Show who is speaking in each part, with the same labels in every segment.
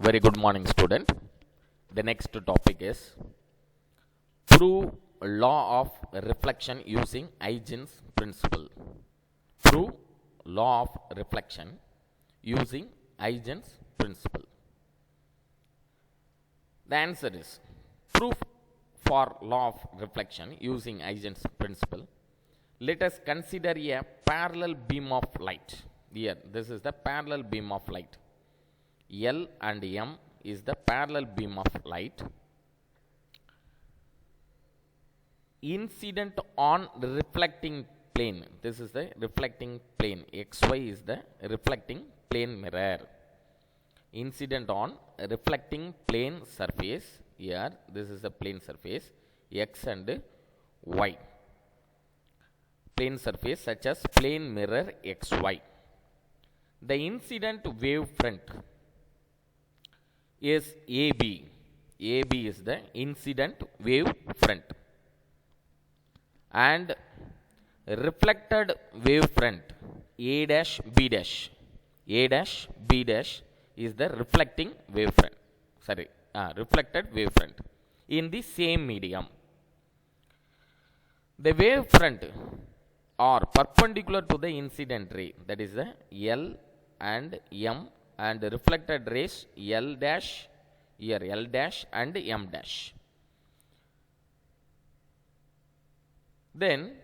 Speaker 1: Very good morning, student. The next topic is prove law of reflection using Huygens principle. Prove law of reflection using Huygens principle. The answer is proof for law of reflection using Huygens principle. Let us consider a parallel beam of light. Here, this is the parallel beam of light. L and M is the parallel beam of light incident on reflecting plane. This is the reflecting plane. XY is the reflecting plane mirror. Incident on reflecting plane surface. Here, this is the plane surface X and Y. Plane surface such as plane mirror XY. The incident wave front is AB. AB is the incident wave front. And reflected wave front A dash B dash. A dash B dash is the reflecting wave front. Reflected wave front in the same medium. The wave front are perpendicular to the incident ray, that is the L and M, and reflected rays L dash, here L dash and M dash. Then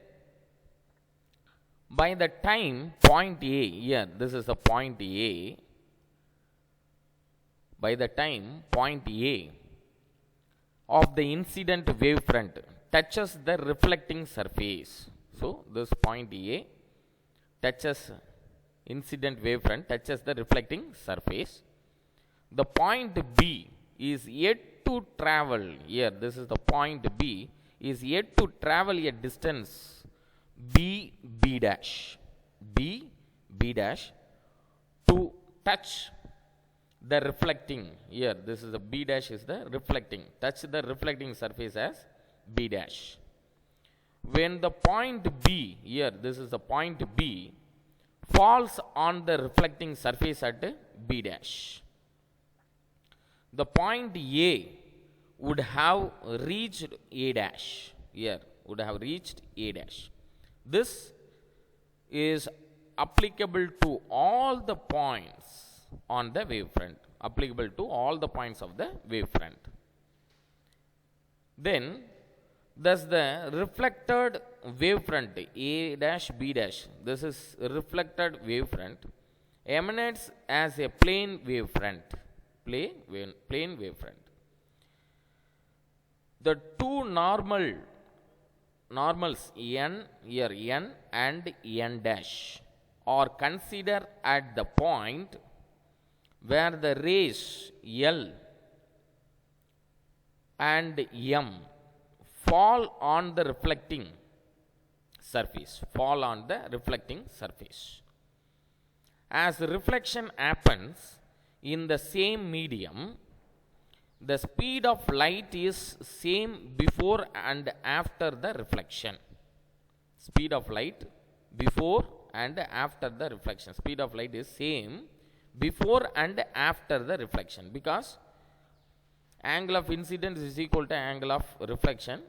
Speaker 1: by the time point A, here this is the point A, by the time point A of the incident wavefront touches the reflecting surface. So this point A touches incident wavefront, touches the reflecting surface. The point B is yet to travel, here this is the point B, is yet to travel a distance B dash, B dash to touch the reflecting, here this is the B dash is the reflecting, touch the reflecting surface as B dash. When the point B, here this is the point B, falls on the reflecting surface at B dash, the point A would have reached A dash, here would have reached A dash. This is applicable to all the points on the wavefront, applicable to all the points of the wavefront. Then thus the reflected wavefront A dash B dash, this is reflected wavefront, emanates as a plane wavefront, plane wavefront. The two normals N, here N and N dash, are considered at the point where the rays L and M fall on the reflecting surface, As reflection happens in the same medium, the speed of light is same before and after the reflection. Speed of light before and after the reflection. Speed of light is same before and after the reflection, because angle of incidence is equal to angle of reflection.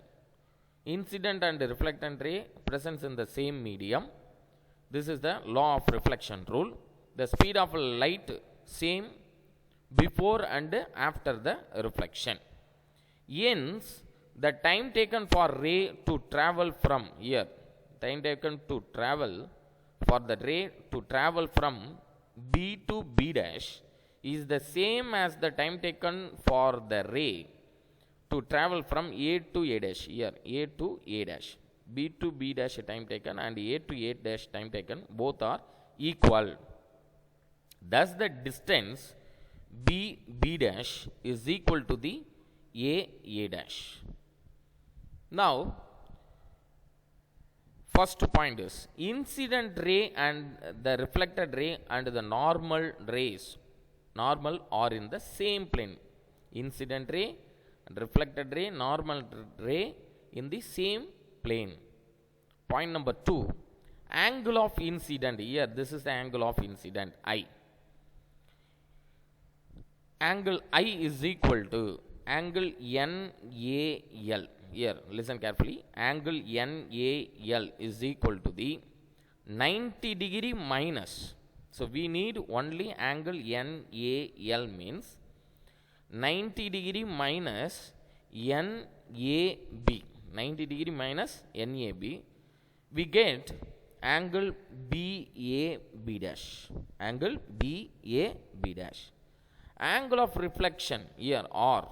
Speaker 1: Incident and reflectant ray presents in the same medium. This is the law of reflection rule. The speed of light same before and after the reflection. Hence, the time taken for ray to travel from, here time taken to travel for the ray to travel from B to B dash is the same as the time taken for the ray to travel from A to A dash, here A to A dash. B to B dash time taken and A to A dash time taken, both are equal. Thus the distance B dash is equal to the A dash. Now first point is incident ray and the reflected ray and the normal are in the same plane. Incident ray and reflected ray, normal ray in the same plane. Point number 2, angle of incident, here this is the angle of incident I. angle I is equal to angle NAL. Here, listen carefully. Angle NAL is equal to the 90 degree minus. So we need only angle NAL means 90 degree minus NAB. 90 degree minus NAB. We get angle BAB dash. Angle BAB dash. Angle of reflection here R.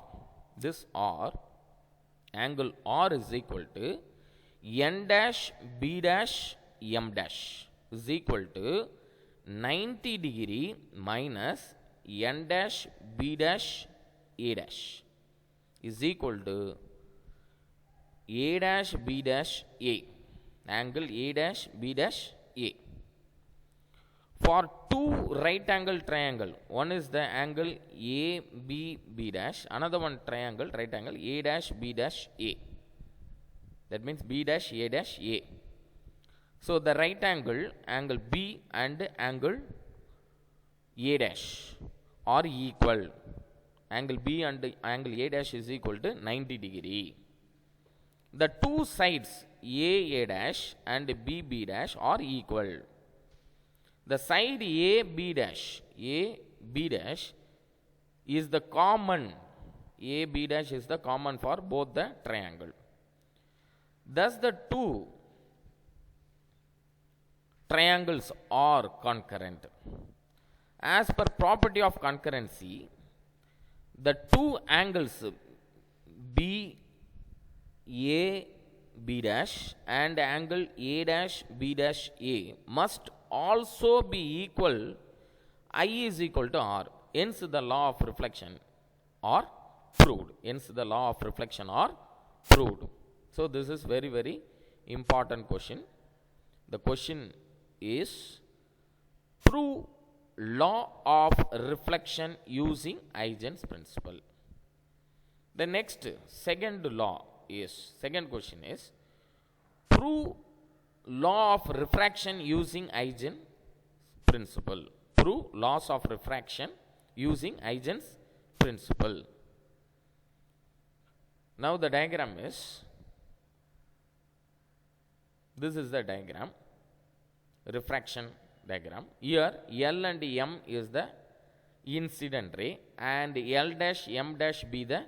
Speaker 1: This R. Angle R is equal to N dash B dash M dash is equal to 90 degree minus N dash B dash A dash is equal to A dash B dash A. Angle A dash B dash A. For two right angle triangle, one is the angle ABB dash, another one triangle right angle A dash B dash A. That means B dash A dash A. So the right angle, angle B and angle A dash are equal. Angle B and angle A dash is equal to 90 degree. The two sides A dash and B dash are equal. The side AB dash is the common. AB dash is the common for both the triangle. Thus the two triangles are concurrent. As per property of concurrency, the two angles B dash and angle A dash B dash A must also be equal. I is equal to R. Hence the law of reflection are proved. Hence the law of reflection are proved. So this is very, very important question. The question is prove law of reflection using Huygens principle. The next second question is prove law of refraction using Huygens principle. Prove laws of refraction using Huygens principle. Now the diagram is, this is the diagram, refraction diagram. Here L and M is the incident ray and L dash M dash be the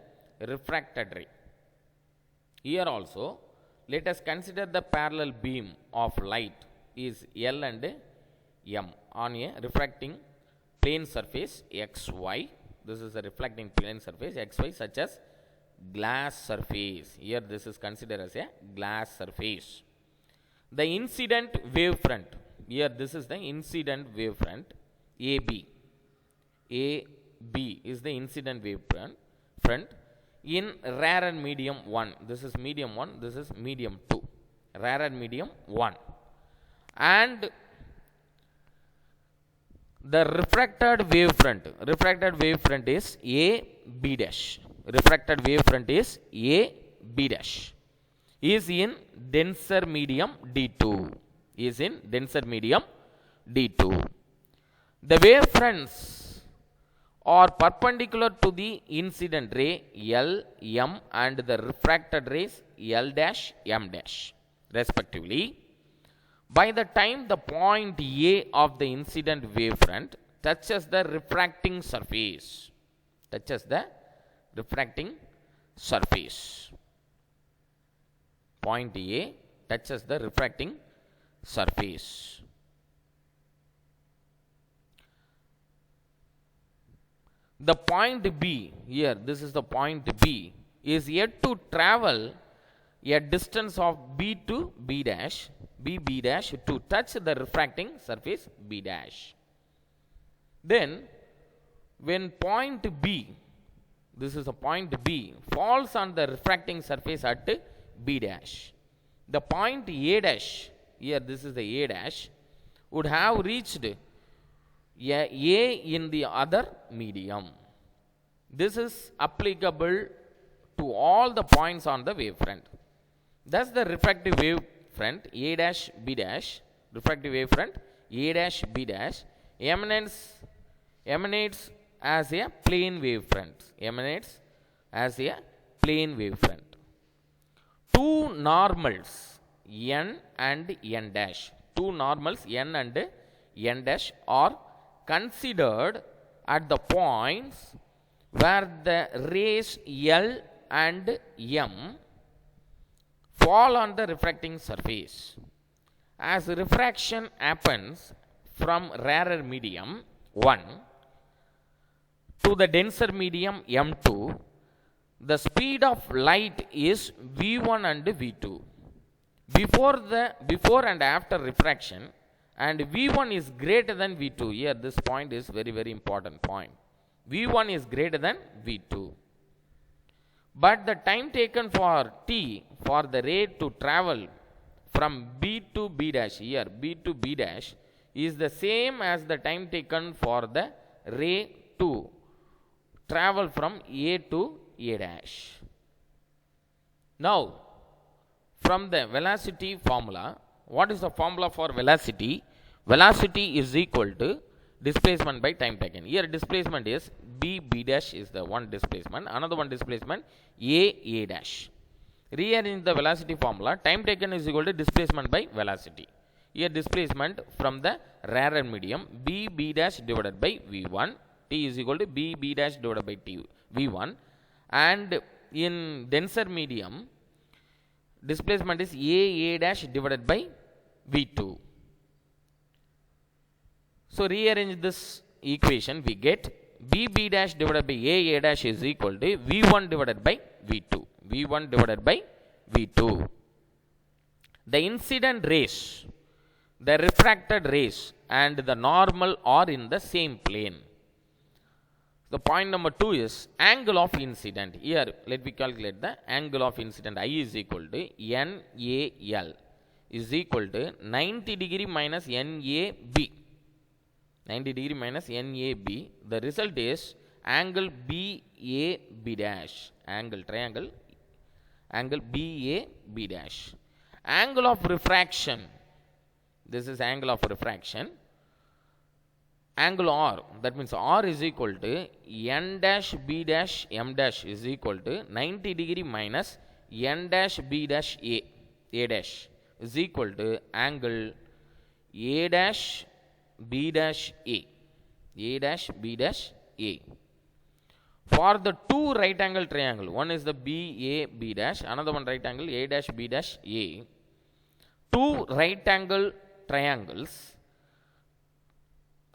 Speaker 1: refracted ray. Here also let us consider the parallel beam of light is L and M on a refracting plane surface XY. This is a reflecting plane surface XY such as glass surface. Here this is considered as a glass surface. The incident wavefront. Here this is the incident wavefront AB. AB is the incident wavefront in rare and medium 1. This is medium 1, this is medium 2. Rare and medium 1. And the refracted wavefront is AB dash. Refracted wavefront is AB dash. Is in denser medium D2. Is in denser medium D2. The wavefronts are perpendicular to the incident ray L, M and the refracted rays L dash, M dash respectively. By the time the point A of the incident wavefront touches the refracting surface, point A touches the refracting surface. The point B, here this is the point B, is yet to travel a distance of B to B dash, B dash to touch the refracting surface B dash. Then when point B, this is a point B, falls on the refracting surface at B dash, the point A dash, here this is the A dash, would have reached A in the other medium. This is applicable to all the points on the wavefront. Thus the refractive wavefront A dash B dash, refractive wavefront A dash B dash emanates as a plane wavefront. Emanates as a plane wavefront. Two normals n and n dash. Two normals n and n dash are considered at the points where the rays L and M fall on the refracting surface. As refraction happens from rarer medium 1 to the denser medium M2, the speed of light is V1 and V2. Before and after refraction, and V1 is greater than V2. Here this point is very, very important point. V1 is greater than V2. But the time taken for T for the ray to travel from B to B dash, here B to B dash, is the same as the time taken for the ray to travel from A to A dash. Now, from the velocity formula, what is the formula for velocity? Velocity is equal to displacement by time taken. Here displacement is B dash is the one displacement, another one displacement A dash. Rearrange the velocity formula, time taken is equal to displacement by velocity. Here displacement from the rarer medium B dash divided by V1, T is equal to B dash divided by V1, and in denser medium displacement is A dash divided by V2. So rearrange this equation, we get B dash divided by A dash is equal to V1 divided by V2. V1 divided by V2. The incident rays, the refracted rays and the normal are in the same plane. The point number 2 is angle of incident. Here let me calculate the angle of incident. I is equal to NAL is equal to 90 degree minus NAB. 90 degree minus NAB. The result is angle BAB dash. Angle triangle. Angle BAB dash. Angle of refraction. This is angle of refraction. Angle R, that means R is equal to N dash B dash M dash is equal to 90 degree minus N dash B dash A dash is equal to angle A dash B dash A. A dash B dash A. For the two right angle triangle, one is the BAB dash, another one right angle A dash B dash A. Two right angle triangles,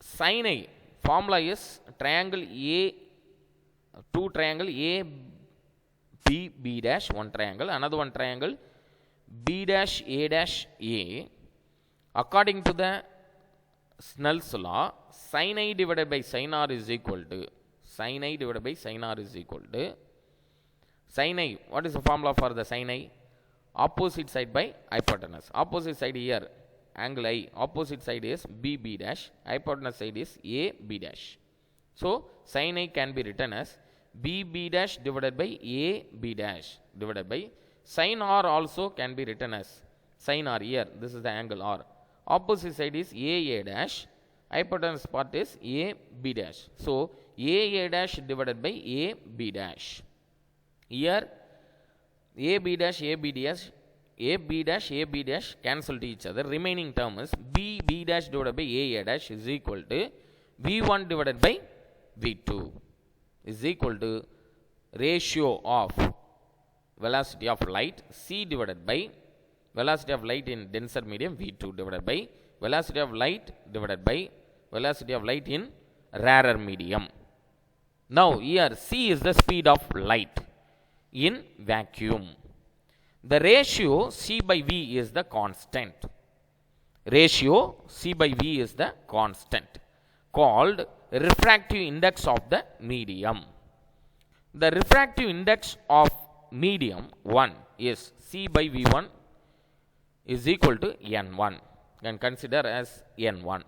Speaker 1: sin A formula is triangle A, two triangle A B dash, one triangle, another one triangle B dash A dash A. According to the Snell's law, sin I divided by sin R is equal to sin I divided by sin R is equal to sin I. What is the formula for the sin I? Opposite side by hypotenuse. Opposite side here angle I, opposite side is B dash, hypotenuse side is AB dash. So sin I can be written as B dash divided by AB dash divided by sin R also can be written as sin R. Here this is the angle R. Opposite side is AA dash, hypotenuse part is AB dash. So AA dash divided by AB dash. Here AB dash cancel to each other. Remaining term is B dash divided by A dash is equal to V1 divided by V2 is equal to ratio of velocity of light C divided by velocity of light in denser medium V2 divided by velocity of light divided by velocity of light in rarer medium. Now here C is the speed of light in vacuum. The ratio C by V is the constant. Ratio C by V is the constant called refractive index of the medium. The refractive index of medium 1 is C by V1 is equal to N1. You can consider as N1.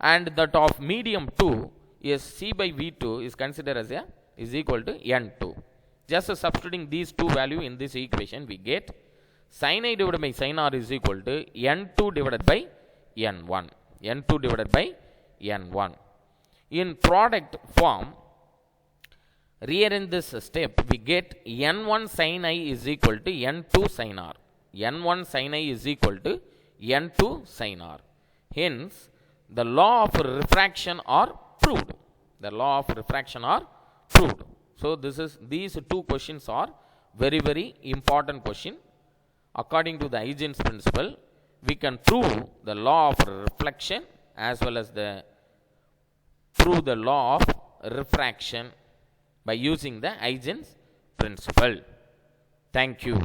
Speaker 1: And that of medium 2 is C by V2 is considered as is equal to N2. Just substituting these two values in this equation, we get sin I divided by sin R is equal to N2 divided by N1. N2 divided by N1. In product form, Rearrange this step, we get n1 sin I is equal to n2 sin r. n1 sin I is equal to n2 sin r. Hence, the law of refraction are proved. The law of refraction are proved. So, these two questions are very, very important question. According to the Huygens principle, we can prove the law of reflection as well as prove the law of refraction by using the Huygens principle. Thank you.